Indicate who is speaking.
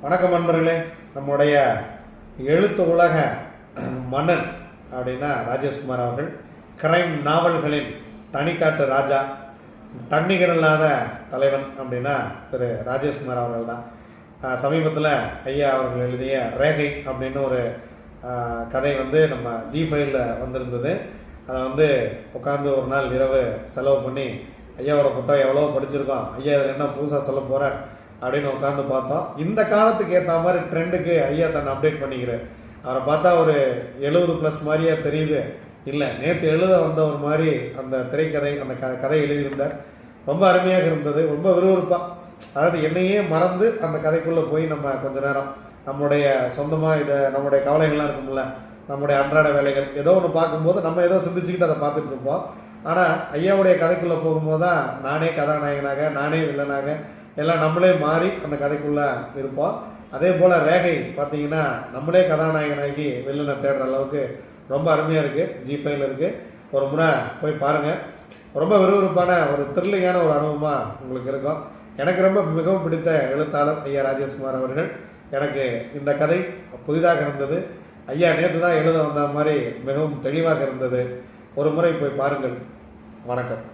Speaker 1: வணக்கம் நண்பர்களே. நம்முடைய எழுத்து உலக மன்னன் அப்படின்னா ராஜேஷ்குமார் அவர்கள். கிரைம் நாவல்களின் தனிக்காட்டு ராஜா, தன்னிகர் இல்லாத தலைவன் அப்படின்னா திரு ராஜேஷ்குமார் அவர்கள் தான். சமீபத்தில் ஐயா அவர்கள் எழுதிய ரேகை அப்படின்னு ஒரு கதை நம்ம G5ல் வந்திருந்தது. அதை உட்காந்து ஒரு நாள் இரவு செலவு பண்ணி ஐயாவோட புத்தகம் எவ்வளோ படிச்சிருக்கோம், ஐயா இதில் என்ன புதுசாக சொல்ல போகிறேன் அப்படின்னு உட்காந்து பார்த்தோம். இந்த காலத்துக்கு ஏற்ற மாதிரி ட்ரெண்டுக்கு ஐயா தன்னை அப்டேட் பண்ணிக்கிறார். அவரை பார்த்தா ஒரு 70+ மாதிரியே தெரியுது. இல்லை, நேற்று எழுத வந்த ஒரு மாதிரி அந்த திரைக்கதை, அந்த கதை எழுதியிருந்தார். ரொம்ப அருமையாக இருந்தது, ரொம்ப விறுவிறுப்பாக. அதாவது என்னையே மறந்து அந்த கதைக்குள்ளே போய் நம்ம கொஞ்ச நேரம் நம்முடைய சொந்தமாக இதை நம்முடைய கவலைகள்லாம் இருக்கும்ல, நம்முடைய அன்றாட வேலைகள் ஏதோ ஒன்று பார்க்கும்போது நம்ம ஏதோ சிந்திச்சுக்கிட்டு அதை பார்த்துட்டு இருப்போம். ஆனால் ஐயாவுடைய கதைக்குள்ளே போகும்போது தான் நானே கதாநாயகனாக, நானே வில்லனாக, எல்லாம் நம்மளே மாறி அந்த கதைக்குள்ளே இருப்போம். அதே போல் ரேகை பார்த்தீங்கன்னா நம்மளே கதாநாயகனாகி வில்லனை தேடுற அளவுக்கு ரொம்ப அருமையாக இருக்குது. G5ல் இருக்குது. ஒரு முறை போய் பாருங்கள். ரொம்ப விறுவிறுப்பான ஒரு த்ரில்லிங்கான ஒரு அனுபவமாக உங்களுக்கு இருக்கும். எனக்கு ரொம்ப மிகவும் பிடித்த எழுத்தாளர் ஐயா ராஜேஷ்குமார் அவர்கள். எனக்கு இந்த கதை புதிதாக இருந்தது. ஐயா நேற்று தான் எழுத வந்த மாதிரி மிகவும் தெளிவாக இருந்தது. ஒரு முறை போய் பாருங்கள். வணக்கம்.